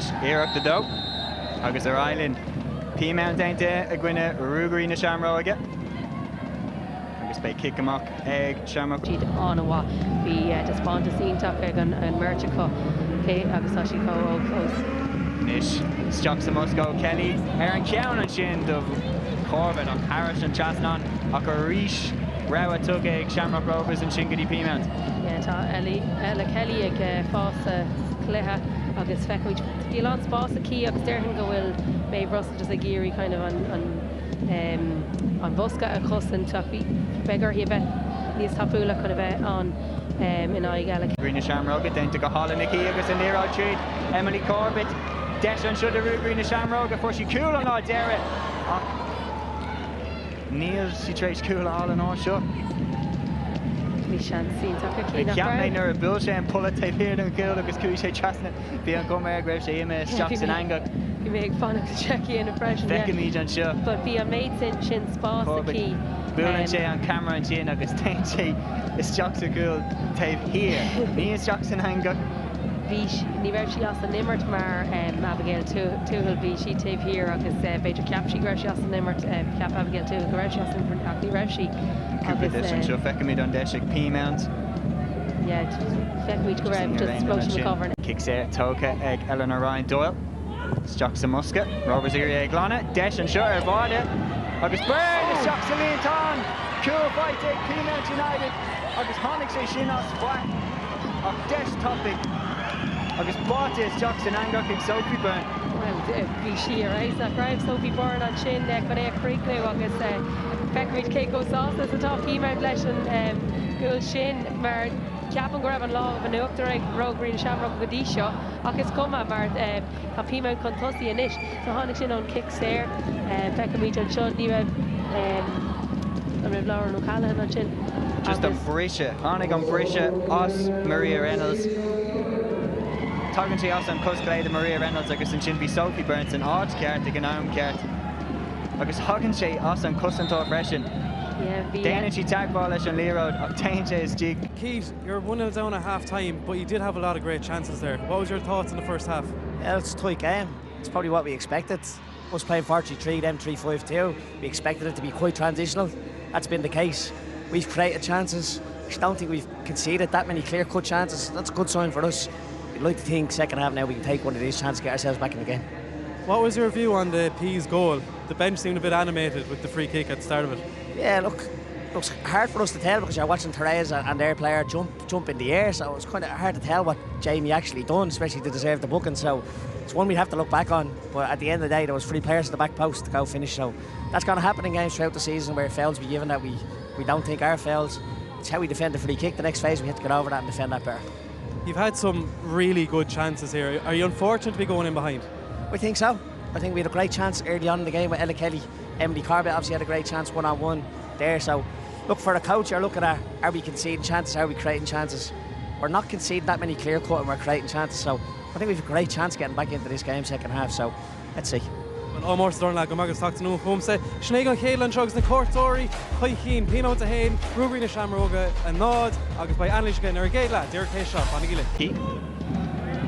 finish éireachta dó. Agus ar Island Peamount dainte a gcuine rúgaí na Shamrock aige. Agus bei kick amach ag Shamrock. Siad an bhá bhí despáinte síntaach ag an Mertico agus tá si ó Nis Steach sa Musco Kelly ar an ceann an sin do Corbett ach Harris an Chasnan ach a ríis rá tug ag Shamrock Rovers an sin go dtí Peamount. Tá Ella Kelly ag fás cluthe agus feicúid bhí an spás a cí agus deirhin go bhfuil mé Russell just a géirí kind of an bosca a chusan tá bhí begar hi bheith níos tapúla chun a bheith an in aig eile. Green Shamrock dénta go hálanicí agus an níráid tríd Emily Corbett deis an siúd a rú Green Shamrock a fuair sí cool an lá deire ach níl sí trééis cool á an á seo. Bhí sean síntaach a cí nach ceapna nuair a bhfuil sé an pulla taobh an cool agus cúi sé trasna bhí an gomar greibh sé imime Steach san angach. Bhí mé ag fannach checkí in a freisin. Feicimid an seo. But bhí an méid sin spás a cí. Búlann sé an camera an sin agus tein sé is Steach sa cool taobh hir. Ní is Steach san angach. Ní raibh sí as an nimmert mar Abigail túhil bhí sí taobh hir agus beidir ceap sí raibh sí as an nimmert ceap Abigail túhil go raibh sí as an ach ní raibh sí. Cúpa an seo feicimid an deis ag Peamount. Feicimid go raibh just explosion cover. Kick sé tóca ag Eleanor Ryan Doyle. Steach sa Musca, Rovers iri ag Lana, deis an seo ar bháide. Agus burn is Steach sa líontán. Cool fight ag Peamount United. Agus tháinig sé sin as flack ach deis topic. Agus báte is Steach san angach ag Sophie Byrne. Well, bhí sí ar éis nach raibh Sophie Byrne an sin chun é chríicnú agus feicimid Keiko Sásta atá Peamount leis an gúil sin mar ceapan go raibh an lá an nuachtar ag Green Shamrock go dtí seo agus cuma mar tá Peamount chun tosaí anois so tháinig sin an kick stair feicimid an seo ní raibh an raibh leabhar nó Callahan an sin. Just an brise, tháinig an brise as Maria Reynolds. Tugann sé as an cosgléad Maria Reynolds agus an sin bhí Sophie Byrne an áit ceart ag an am ceart. Agus thugann sé as an cosantá freisin. Déanann sí tagball leis an líróid ach tain sé is dig. Keith, you're 1-0 down at half-time, but you did have a lot of great chances there. What was your thoughts in the first half? Yeah, it's a tight game. It's probably what we expected. Us playing 4-3-3, them 3-5-2. We expected it to be quite transitional. That's been the case. We've created chances. I don't think we've conceded that many clear-cut chances. That's a good sign for us. We'd like to think second half now we can take one of these chances to get ourselves back in the game. What was your view on the Peas goal? The bench seemed a bit animated with the free kick at the start of it. Yeah, look, it's hard for us to tell because you're watching Therese and their player jump in the air, so it's kind of hard to tell what Jamie actually done, especially to deserve the booking. So it's one we'd have to look back on. But at the end of the day, there was 3 players at the back post to go finish. So that's going to happen in games throughout the season where fouls be given that we don't think are fouls. It's how we defend the free kick. The next phase we have to get over that and defend that better. You've had some really good chances here. Are you unfortunate to be going in behind? I think so. I think we had a great chance early on in the game with Ella Kelly. Emily Corbett obviously had a great chance one-on-one there. So look, for the coach, you're looking at are we conceding chances, are we creating chances? We're not conceding that many clear-cut and we're creating chances. So I think we've a great chance getting back into this game second half. So let's see. Well, more storm like Magus talked to no home say Schnegal Caitlin Chugs the court story Keen Peamount to Hain Green Shamrock and Nod August by Anlish again or Gaila Derek Shop on the Gilly.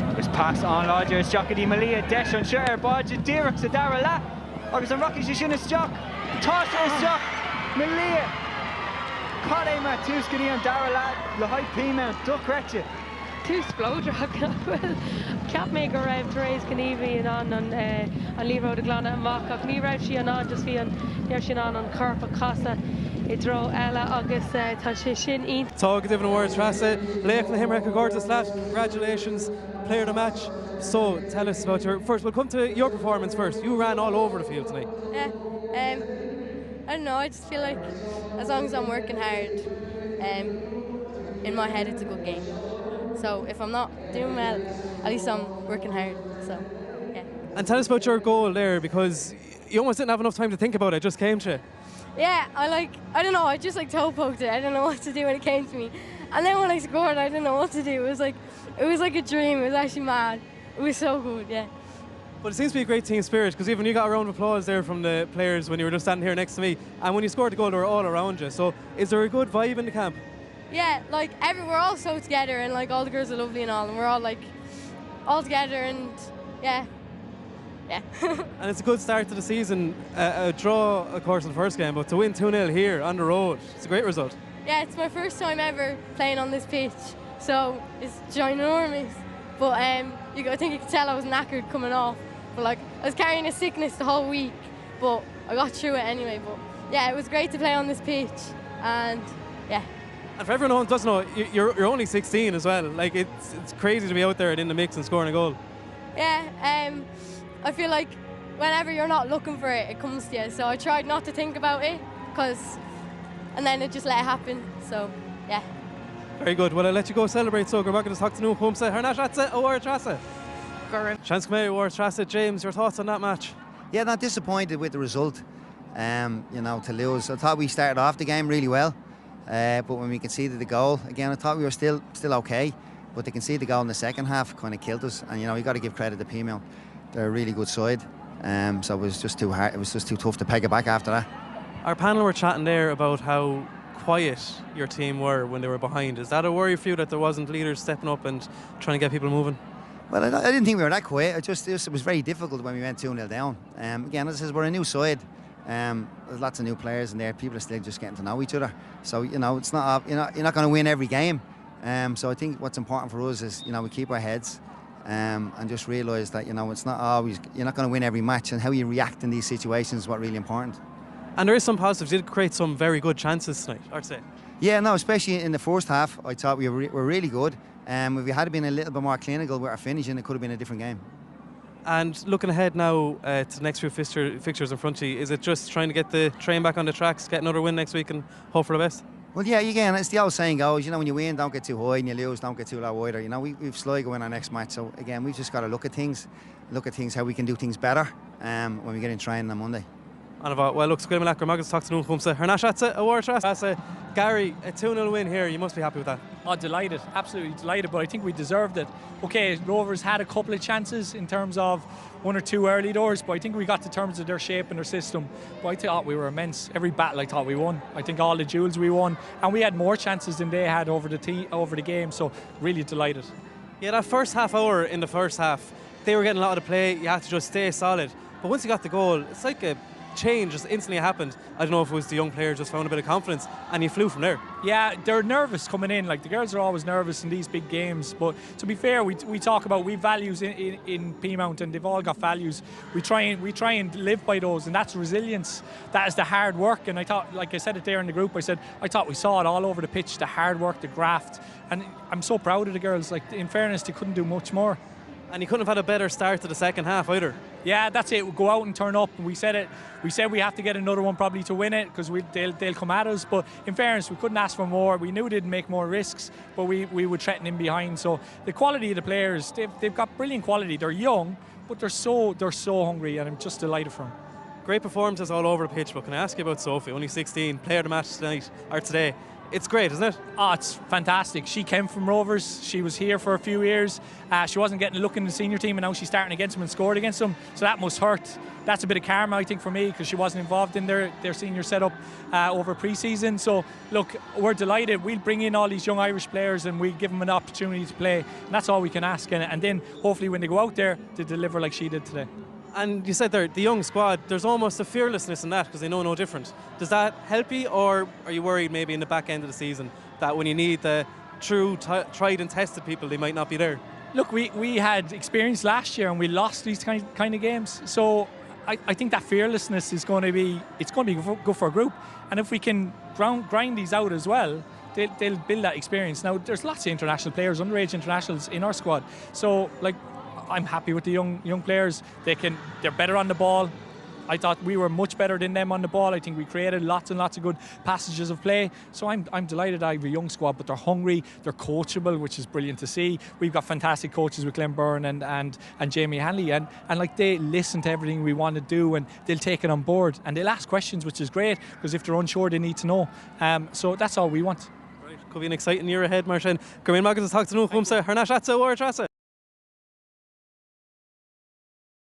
Agus pass on Lodgers Jockety Malia Desh on Share Bodge Derek to Darala August and Rocky Shishina Stock Tosser Stock Malia Kale Matuskini and Darala the high Peamount Duck Retcha. Two splodrock well capmaker raibh Therese Knievy and on Leroy de Glana and Mockach ní raibh sí an just bhí an near sin an Corpa Casa I dro Ella agus tá sé sin in Tág different words Rasa Leif na Himrek Gorgeous lad congratulations player of the match. So tell us about your first. We'll come to your performance first. You ran all over the field tonight. Yeah, I don't know, I just feel like as long as I'm working hard, in my head it's a good game. So if I'm not doing well, at least I'm working hard. So yeah. And tell us about your goal there, because you almost didn't have enough time to think about it. It just came to you. Yeah, I don't know, I just toe poked it. I don't know what to do when it came to me. And then when I scored, I didn't know what to do. It was like a dream. It was actually mad. It was so good, yeah. But it seems to be a great team spirit, because even you got a round of applause there from the players when you were just standing here next to me, and when you scored the goal, they were all around you. So is there a good vibe in the camp? Yeah, like we're all so together, and like all the girls are lovely and all, and we're all like all together, and Yeah. Yeah. And it's a good start to the season. A draw, of course, in the first game, but to win 2-0 here on the road, it's a great result. Yeah, it's my first time ever playing on this pitch, so it's ginormous. But I think you could tell I was knackered coming off. But like, I was carrying a sickness the whole week, but I got through it anyway. But yeah, it was great to play on this pitch, and yeah. And for everyone who doesn't know, you're only 16 as well. Like, it's crazy to be out there and in the mix and scoring a goal. Yeah, I feel like whenever you're not looking for it, it comes to you. So I tried not to think about it, and then it just let it happen. So yeah. Very good. Well, I'll let you go celebrate. So, we're back to the talk to new home set. Harnash Atze, Awar Trasse. Chance come out, Awar Trasse. James, your thoughts on that match? Yeah, not disappointed with the result. You know, to lose. I thought we started off the game really well, but when we conceded the goal, again, I thought we were still okay. But they conceded the goal in the second half, kind of killed us. And you know, you got to give credit to Peamount. They're a really good side. So it was just too hard. It was just too tough to peg it back after that. Our panel were chatting there about how quiet your team were when they were behind. Is that a worry for you that there wasn't leaders stepping up and trying to get people moving? Well, I didn't think we were that quiet. It was very difficult when we went 2-0 down. Again, as I said, we're a new side. There's lots of new players in there. People are still just getting to know each other. So you know, it's not you're not going to win every game. So I think what's important for us is, you know, we keep our heads and just realise that, you know, it's not always, you're not going to win every match, and how you react in these situations is what really important. And there is some positives. You did create some very good chances tonight, I'd say. Yeah, no, especially in the first half, I thought we were really good. If we had been a little bit more clinical with our finishing, it could have been a different game. And looking ahead now to the next few fixtures in front of you, is it just trying to get the train back on the tracks, get another win next week and hope for the best? Well, yeah, again, it's the old saying goes, you know, when you win, don't get too high, and you lose, don't get too low either. You know, we've Sligo in our next match, so again, we've just got to look at things, how we can do things better when we get in training on Monday. Well, look, Squid Malacca, Magus talk to Numfumsa. Harnash Atze, Awar Trasse. Gary, a 2-0 win here, you must be happy with that. Oh, delighted, absolutely delighted, but I think we deserved it. Okay, Rovers had a couple of chances in terms of one or two early doors, but I think we got to terms of their shape and their system. But I thought we were immense. Every battle I thought we won. I think all the duels we won, and we had more chances than they had over the game, so really delighted. Yeah, that first half hour in the first half, they were getting a lot of the play, you had to just stay solid. But once you got the goal, it's like a change just instantly happened. I don't know if it was the young player just found a bit of confidence and he flew from there. Yeah, they're nervous coming in. Like, the girls are always nervous in these big games, but to be fair, we talk about we values in Peamount, and they've all got values. We try and live by those, and that's resilience. That is the hard work. And I thought, like I said it there in the group, I thought we saw it all over the pitch, the hard work, the graft, and I'm so proud of the girls. Like, in fairness, they couldn't do much more. And you couldn't have had a better start to the second half either. Yeah, that's it. We'll go out and turn up. We said it. We said we have to get another one probably to win it, because they'll come at us. But in fairness, we couldn't ask for more. We knew they'd make more risks, but we would threaten in behind. So the quality of the players, they've got brilliant quality. They're young, but they're so hungry, and I'm just delighted for them. Great performances all over the pitch. But can I ask you about Sophie? Only 16, player of the match tonight or today. It's great, isn't it? Oh, it's fantastic. She came from Rovers. She was here for a few years. She wasn't getting a look in the senior team, and now she's starting against them and scored against them. So that must hurt. That's a bit of karma, I think, for me, because she wasn't involved in their senior setup over pre-season. So, look, we're delighted. We'll bring in all these young Irish players and we'll give them an opportunity to play. And that's all we can ask. And then, hopefully, when they go out there, to deliver like she did today. And you said there, the young squad, there's almost a fearlessness in that because they know no different. Does that help you, or are you worried maybe in the back end of the season that when you need the true tried and tested people, they might not be there? Look, we had experience last year and we lost these kind of games. So I think that fearlessness is going to be good for a group. And if we can grind these out as well, they'll build that experience. Now, there's lots of international players, underage internationals in our squad. So, like, I'm happy with the young players. They're better on the ball. I thought we were much better than them on the ball. I think we created lots and lots of good passages of play. So I'm delighted I have a young squad, but they're hungry, they're coachable, which is brilliant to see. We've got fantastic coaches with Glenn Byrne and Jamie Hanley, and like, they listen to everything we want to do and they'll take it on board and they'll ask questions, which is great, because if they're unsure, they need to know. So that's all we want. Right, could be an exciting year ahead, Martin. Come in, Magus, talk to Harnash Atze, Awar Trasse.